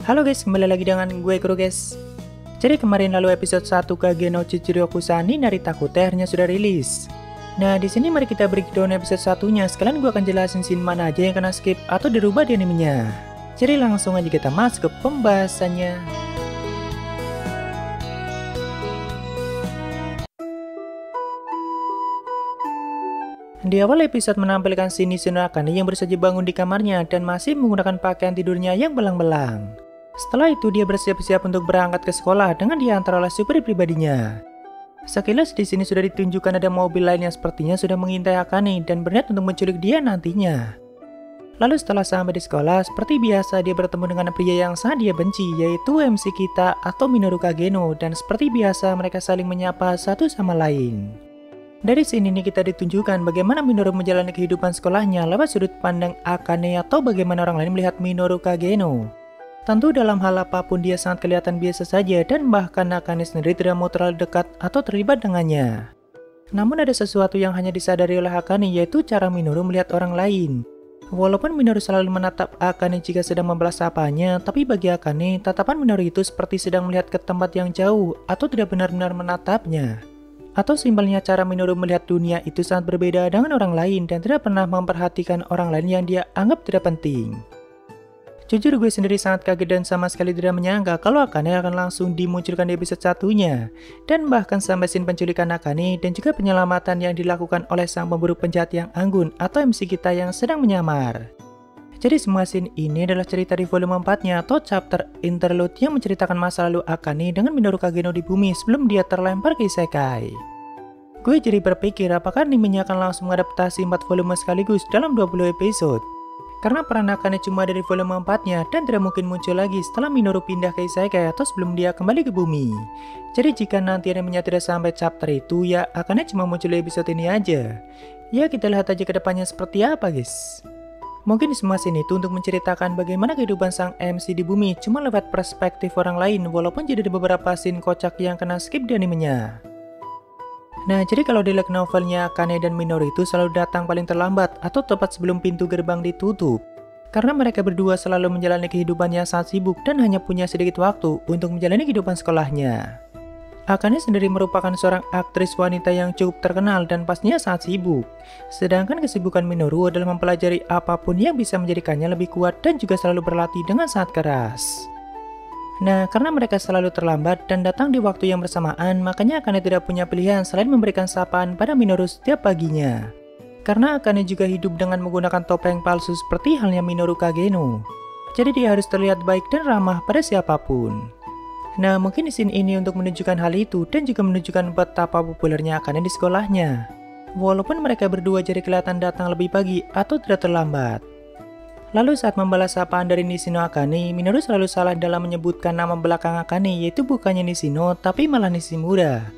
Halo guys, kembali lagi dengan gue Kuro guys. Jadi kemarin lalu episode 1 Kage no Chichiryoku-san ni Naritaku akhirnya sudah rilis. Nah di sini mari kita breakdown episode satunya. Sekalian gue akan jelasin scene mana aja yang kena skip atau dirubah di animenya. Jadi langsung aja kita masuk ke pembahasannya. Di awal episode menampilkan scene Nishino Akane yang baru saja bangun di kamarnya dan masih menggunakan pakaian tidurnya yang belang-belang. Setelah itu dia bersiap-siap untuk berangkat ke sekolah dengan diantar oleh supir pribadinya. Sekilas di sini sudah ditunjukkan ada mobil lain yang sepertinya sudah mengintai Akane dan berniat untuk menculik dia nantinya. Lalu setelah sampai di sekolah, seperti biasa dia bertemu dengan pria yang sangat dia benci, yaitu MC kita atau Minoru Kageno, dan seperti biasa mereka saling menyapa satu sama lain. Dari sini nih kita ditunjukkan bagaimana Minoru menjalani kehidupan sekolahnya lewat sudut pandang Akane atau bagaimana orang lain melihat Minoru Kageno. Tentu dalam hal apapun dia sangat kelihatan biasa saja dan bahkan Akane sendiri tidak mau terlalu dekat atau terlibat dengannya. Namun ada sesuatu yang hanya disadari oleh Akane, yaitu cara Minoru melihat orang lain. Walaupun Minoru selalu menatap Akane jika sedang membalas sapanya, tapi bagi Akane tatapan Minoru itu seperti sedang melihat ke tempat yang jauh atau tidak benar-benar menatapnya. Atau simpelnya cara Minoru melihat dunia itu sangat berbeda dengan orang lain dan tidak pernah memperhatikan orang lain yang dia anggap tidak penting. Jujur gue sendiri sangat kaget dan sama sekali tidak menyangka kalau Akane akan langsung dimunculkan di episode satunya. Dan bahkan sampai scene penculikan Akane dan juga penyelamatan yang dilakukan oleh sang pemburu penjahat yang anggun atau MC kita yang sedang menyamar. Jadi semua scene ini adalah cerita di volume 4-nya atau chapter interlude yang menceritakan masa lalu Akane dengan Minoru Kageno di bumi sebelum dia terlempar ke isekai. Gue jadi berpikir apakah animenya akan langsung mengadaptasi 4 volume sekaligus dalam 20 episode. Karena peran Akane cuma ada di volume 4-nya dan tidak mungkin muncul lagi setelah Minoru pindah ke isekai atau sebelum dia kembali ke bumi. Jadi jika nanti animenya tidak sampai chapter itu, ya Akane cuma muncul di episode ini aja. Ya kita lihat aja ke depannya seperti apa guys. Mungkin semua scene itu untuk menceritakan bagaimana kehidupan sang MC di bumi cuma lewat perspektif orang lain, walaupun jadi ada beberapa scene kocak yang kena skip di animenya. Nah, jadi kalau di light novelnya Akane dan Minoru itu selalu datang paling terlambat atau tepat sebelum pintu gerbang ditutup. Karena mereka berdua selalu menjalani kehidupan yang sangat sibuk dan hanya punya sedikit waktu untuk menjalani kehidupan sekolahnya. Akane sendiri merupakan seorang aktris wanita yang cukup terkenal dan pastinya sangat sibuk. Sedangkan kesibukan Minoru adalah mempelajari apapun yang bisa menjadikannya lebih kuat dan juga selalu berlatih dengan sangat keras. Nah, karena mereka selalu terlambat dan datang di waktu yang bersamaan, makanya Akane tidak punya pilihan selain memberikan sapaan pada Minoru setiap paginya. Karena Akane juga hidup dengan menggunakan topeng palsu seperti halnya Minoru Kageno. Jadi dia harus terlihat baik dan ramah pada siapapun. Nah, mungkin di scene ini untuk menunjukkan hal itu dan juga menunjukkan betapa populernya Akane di sekolahnya. Walaupun mereka berdua jadi kelihatan datang lebih pagi atau tidak terlambat. Lalu saat membalas sapaan dari Nishino Akane, Minoru selalu salah dalam menyebutkan nama belakang Akane, yaitu bukannya Nishino tapi malah Nishimura.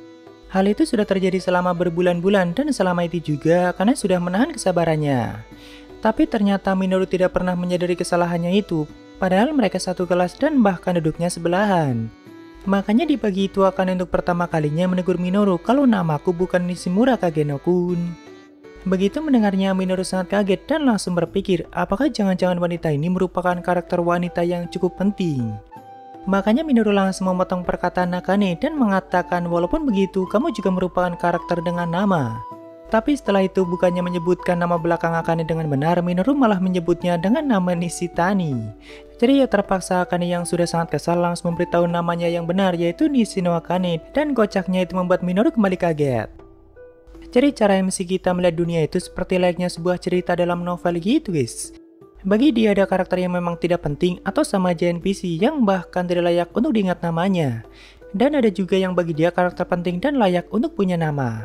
Hal itu sudah terjadi selama berbulan-bulan dan selama itu juga Akane sudah menahan kesabarannya. Tapi ternyata Minoru tidak pernah menyadari kesalahannya itu, padahal mereka satu kelas dan bahkan duduknya sebelahan. Makanya di pagi itu Akane untuk pertama kalinya menegur Minoru kalau namaku bukan Nishimura Kageno-kun. Begitu mendengarnya, Minoru sangat kaget dan langsung berpikir apakah jangan-jangan wanita ini merupakan karakter wanita yang cukup penting. Makanya Minoru langsung memotong perkataan Akane dan mengatakan walaupun begitu kamu juga merupakan karakter dengan nama. Tapi setelah itu bukannya menyebutkan nama belakang Akane dengan benar, Minoru malah menyebutnya dengan nama Nishitani. Jadi ya terpaksa Akane yang sudah sangat kesal langsung memberitahu namanya yang benar, yaitu Nishino Akane, dan kocaknya itu membuat Minoru kembali kaget. Jadi cara MC kita melihat dunia itu seperti layaknya sebuah cerita dalam novel gitu guys. Bagi dia ada karakter yang memang tidak penting atau sama aja NPC yang bahkan tidak layak untuk diingat namanya. Dan ada juga yang bagi dia karakter penting dan layak untuk punya nama.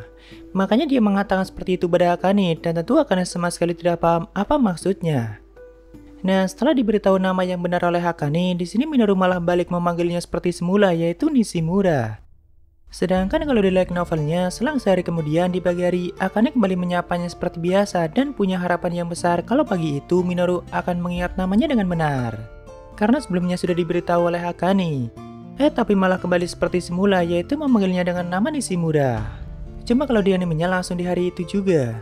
Makanya dia mengatakan seperti itu pada Akane dan tentu Akane sama sekali tidak paham apa maksudnya. Nah, setelah diberitahu nama yang benar oleh Akane, di sini Minoru malah balik memanggilnya seperti semula, yaitu Nishimura. Sedangkan kalau di light novelnya, selang sehari kemudian di pagi hari, Akane kembali menyapanya seperti biasa dan punya harapan yang besar kalau pagi itu Minoru akan mengingat namanya dengan benar. Karena sebelumnya sudah diberitahu oleh Akane. Tapi malah kembali seperti semula, yaitu memanggilnya dengan nama Nishimura. Cuma kalau di animenya langsung di hari itu juga.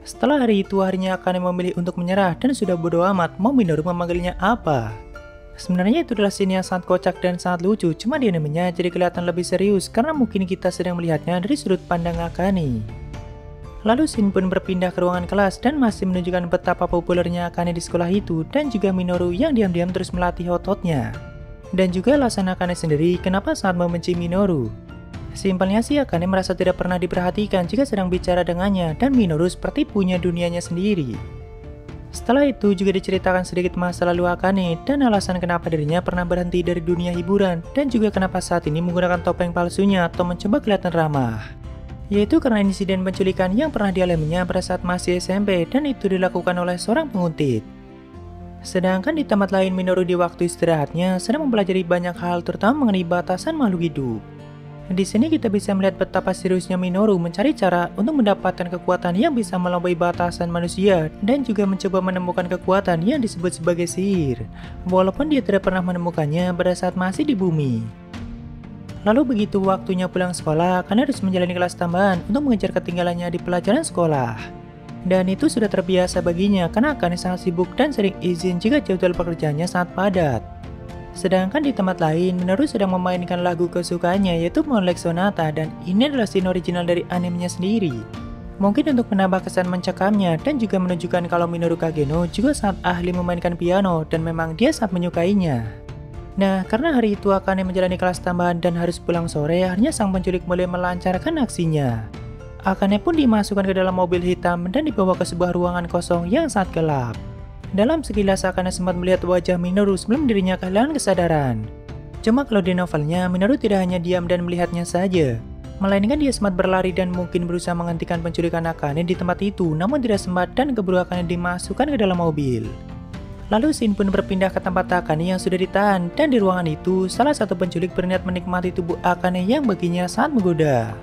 Setelah hari itu harinya Akane memilih untuk menyerah dan sudah bodo amat mau Minoru memanggilnya apa. Sebenarnya itu adalah scene yang sangat kocak dan sangat lucu, cuma di animenya jadi kelihatan lebih serius karena mungkin kita sedang melihatnya dari sudut pandang Akane. Lalu Shin pun berpindah ke ruangan kelas dan masih menunjukkan betapa populernya Akane di sekolah itu dan juga Minoru yang diam-diam terus melatih ototnya. Dan juga alasan Akane sendiri kenapa sangat membenci Minoru. Simpelnya sih Akane merasa tidak pernah diperhatikan jika sedang bicara dengannya dan Minoru seperti punya dunianya sendiri. Setelah itu juga diceritakan sedikit masa lalu Akane dan alasan kenapa dirinya pernah berhenti dari dunia hiburan dan juga kenapa saat ini menggunakan topeng palsunya atau mencoba kelihatan ramah. Yaitu karena insiden penculikan yang pernah dialaminya pada saat masih SMP dan itu dilakukan oleh seorang penguntit. Sedangkan di tempat lain Minoru di waktu istirahatnya sedang mempelajari banyak hal terutama mengenai batasan makhluk hidup. Di sini kita bisa melihat betapa seriusnya Minoru mencari cara untuk mendapatkan kekuatan yang bisa melampaui batasan manusia dan juga mencoba menemukan kekuatan yang disebut sebagai sihir, walaupun dia tidak pernah menemukannya pada saat masih di bumi. Lalu begitu waktunya pulang sekolah, Akane harus menjalani kelas tambahan untuk mengejar ketinggalannya di pelajaran sekolah. Dan itu sudah terbiasa baginya karena Akane sangat sibuk dan sering izin jika jadwal pekerjaannya sangat padat. Sedangkan di tempat lain, Minoru sedang memainkan lagu kesukaannya yaitu Moonlight Sonata dan ini adalah scene original dari animenya sendiri. Mungkin untuk menambah kesan mencekamnya dan juga menunjukkan kalau Minoru Kageno juga sangat ahli memainkan piano dan memang dia sangat menyukainya. Nah, karena hari itu Akane menjalani kelas tambahan dan harus pulang sore, akhirnya sang penculik mulai melancarkan aksinya. Akane pun dimasukkan ke dalam mobil hitam dan dibawa ke sebuah ruangan kosong yang sangat gelap. Dalam sekilas Akane sempat melihat wajah Minoru sebelum dirinya kehilangan kesadaran. Cuma kalau di novelnya, Minoru tidak hanya diam dan melihatnya saja, melainkan dia sempat berlari dan mungkin berusaha menghentikan penculikan Akane di tempat itu, namun tidak sempat dan keburu Akane dimasukkan ke dalam mobil. Lalu Shin pun berpindah ke tempat Akane yang sudah ditahan dan di ruangan itu, salah satu penculik berniat menikmati tubuh Akane yang baginya sangat menggoda.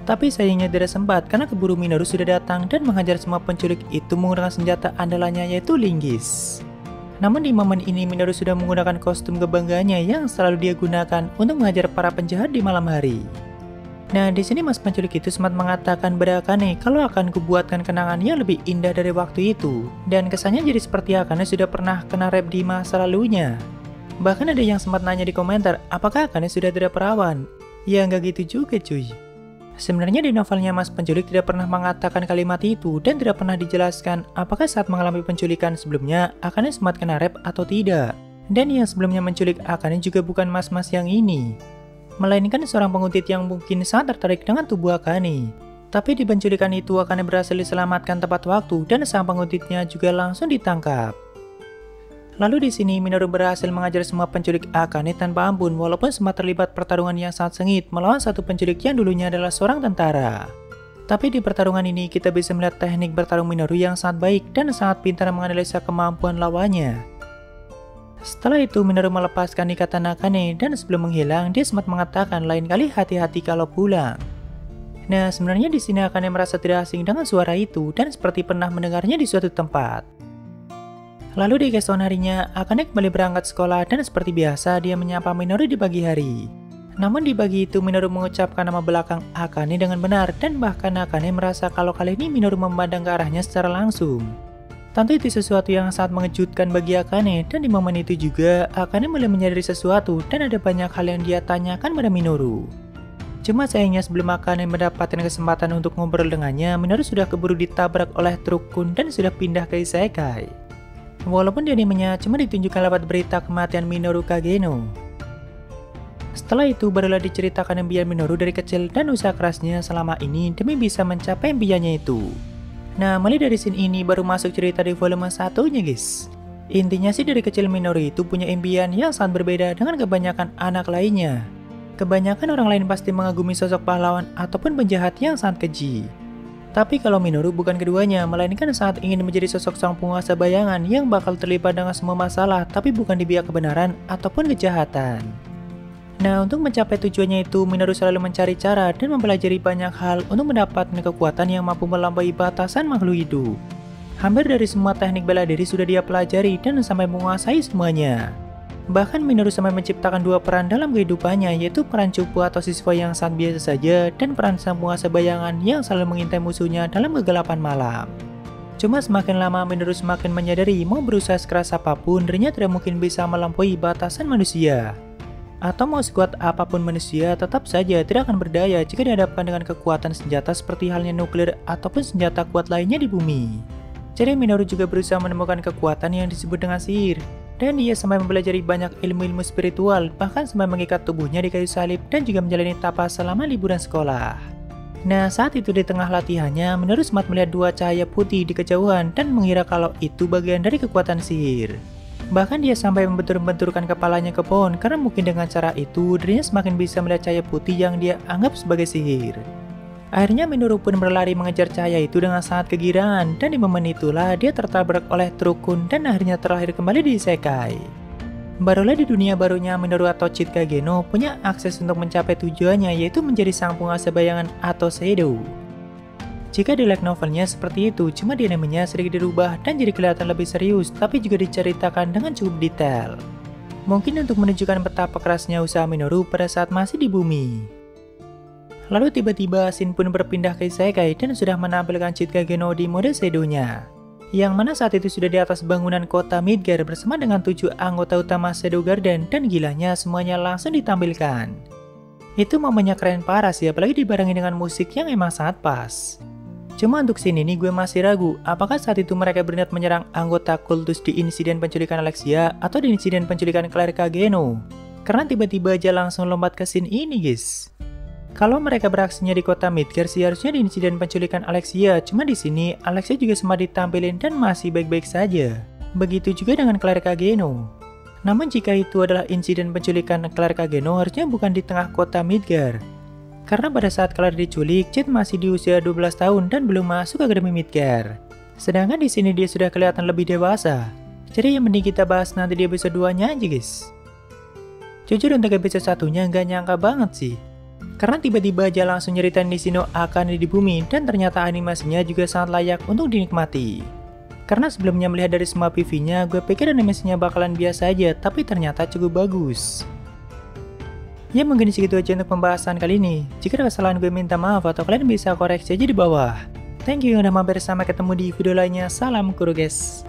Tapi sayangnya tidak sempat karena keburu Minoru sudah datang dan menghajar semua penculik itu menggunakan senjata andalannya yaitu linggis. Namun di momen ini Minoru sudah menggunakan kostum kebanggaannya yang selalu dia gunakan untuk menghajar para penjahat di malam hari. Nah di sini mas penculik itu sempat mengatakan pada Akane kalau akan kubuatkan kenangan yang lebih indah dari waktu itu. Dan kesannya jadi seperti Akane sudah pernah kena rap di masa lalunya. Bahkan ada yang sempat nanya di komentar apakah Akane sudah tidak perawan. Ya nggak gitu juga cuy. Sebenarnya di novelnya Mas Penculik tidak pernah mengatakan kalimat itu dan tidak pernah dijelaskan apakah saat mengalami penculikan sebelumnya Akane sempat kena rep atau tidak. Dan yang sebelumnya menculik Akane juga bukan mas-mas yang ini, melainkan seorang penguntit yang mungkin sangat tertarik dengan tubuh Akane. Tapi di penculikan itu Akane berhasil diselamatkan tepat waktu dan sang penguntitnya juga langsung ditangkap. Lalu di sini Minoru berhasil mengajar semua penculik Akane tanpa ampun walaupun sempat terlibat pertarungan yang sangat sengit melawan satu penculik yang dulunya adalah seorang tentara. Tapi di pertarungan ini kita bisa melihat teknik bertarung Minoru yang sangat baik dan sangat pintar menganalisa kemampuan lawannya. Setelah itu Minoru melepaskan ikatan Akane dan sebelum menghilang dia sempat mengatakan lain kali hati-hati kalau pulang. Nah sebenarnya di sini Akane merasa tidak asing dengan suara itu dan seperti pernah mendengarnya di suatu tempat. Lalu di keesokan harinya, Akane kembali berangkat sekolah dan seperti biasa dia menyapa Minoru di pagi hari. Namun di pagi itu Minoru mengucapkan nama belakang Akane dengan benar dan bahkan Akane merasa kalau kali ini Minoru memandang ke arahnya secara langsung. Tentu itu sesuatu yang sangat mengejutkan bagi Akane dan di momen itu juga Akane mulai menyadari sesuatu dan ada banyak hal yang dia tanyakan pada Minoru. Cuma sayangnya sebelum Akane mendapatkan kesempatan untuk ngobrol dengannya, Minoru sudah keburu ditabrak oleh truk kun dan sudah pindah ke isekai. Walaupun di animenya cuma ditunjukkan lewat berita kematian Minoru Kageno. Setelah itu barulah diceritakan impian Minoru dari kecil dan usaha kerasnya selama ini demi bisa mencapai impiannya itu. Nah mulai dari scene ini baru masuk cerita di volume 1-nya guys. Intinya sih dari kecil Minoru itu punya impian yang sangat berbeda dengan kebanyakan anak lainnya. Kebanyakan orang lain pasti mengagumi sosok pahlawan ataupun penjahat yang sangat keji. Tapi kalau Minoru bukan keduanya, melainkan saat ingin menjadi sosok sang penguasa bayangan yang bakal terlibat dengan semua masalah tapi bukan di pihak kebenaran ataupun kejahatan. Nah untuk mencapai tujuannya itu, Minoru selalu mencari cara dan mempelajari banyak hal untuk mendapatkan kekuatan yang mampu melampaui batasan makhluk hidup. Hampir dari semua teknik bela diri sudah dia pelajari dan sampai menguasai semuanya. Bahkan Minoru sampai menciptakan dua peran dalam kehidupannya, yaitu peran cupu atau siswa yang sangat biasa saja dan peran sang penguasa bayangan yang selalu mengintai musuhnya dalam kegelapan malam. Cuma semakin lama Minoru semakin menyadari mau berusaha sekeras apapun dirinya tidak mungkin bisa melampaui batasan manusia. Atau mau sekuat apapun manusia tetap saja tidak akan berdaya jika dihadapkan dengan kekuatan senjata seperti halnya nuklir ataupun senjata kuat lainnya di bumi. Jadi Minoru juga berusaha menemukan kekuatan yang disebut dengan sihir. Dan dia sampai mempelajari banyak ilmu-ilmu spiritual, bahkan sampai mengikat tubuhnya di kayu salib dan juga menjalani tapas selama liburan sekolah. Nah, saat itu di tengah latihannya, Minoru sempat melihat dua cahaya putih di kejauhan dan mengira kalau itu bagian dari kekuatan sihir. Bahkan dia sampai membentur-benturkan kepalanya ke pohon karena mungkin dengan cara itu dirinya semakin bisa melihat cahaya putih yang dia anggap sebagai sihir. Akhirnya Minoru pun berlari mengejar cahaya itu dengan sangat kegirangan dan di momen itulah dia tertabrak oleh Trukkun dan akhirnya terlahir kembali di Isekai. Barulah di dunia barunya Minoru atau Chika Geno punya akses untuk mencapai tujuannya yaitu menjadi sang penguasa bayangan atau Shadow. Jika di light novelnya seperti itu, cuma di animenya sedikit dirubah dan jadi kelihatan lebih serius tapi juga diceritakan dengan cukup detail. Mungkin untuk menunjukkan betapa kerasnya usaha Minoru pada saat masih di bumi. Lalu tiba-tiba Shin pun berpindah ke Isekai dan sudah menampilkan Chika Geno di mode Shadow-nya. Yang mana saat itu sudah di atas bangunan kota Midgar bersama dengan 7 anggota utama Shadow Garden dan gilanya semuanya langsung ditampilkan. Itu momennya keren parah sih, apalagi dibarengi dengan musik yang emang sangat pas. Cuma untuk scene ini gue masih ragu, apakah saat itu mereka berniat menyerang anggota kultus di insiden penculikan Alexia atau di insiden penculikan Cleric Geno. Karena tiba-tiba aja langsung lompat ke scene ini guys. Kalau mereka beraksinya di kota Midgar sih harusnya di insiden penculikan Alexia, cuma di sini Alexia juga sempat ditampilin dan masih baik-baik saja. Begitu juga dengan Cleric Geno. Namun jika itu adalah insiden penculikan Cleric Geno harusnya bukan di tengah kota Midgar. Karena pada saat Cleric diculik, Chit masih di usia 12 tahun dan belum masuk ke Akademi Midgar. Sedangkan di sini dia sudah kelihatan lebih dewasa. Jadi yang mending kita bahas nanti di episode 2-nya aja guys. Jujur untuk episode 1-nya nggak nyangka banget sih. Karena tiba-tiba aja langsung nyeritain Nishino akan di bumi dan ternyata animasinya juga sangat layak untuk dinikmati. Karena sebelumnya melihat dari semua PV-nya, gue pikir animasinya bakalan biasa aja, tapi ternyata cukup bagus. Ya mungkin segitu aja untuk pembahasan kali ini. Jika ada kesalahan gue minta maaf atau kalian bisa koreksi aja di bawah. Thank you yang udah mampir, sampai ketemu di video lainnya. Salam kuru guys.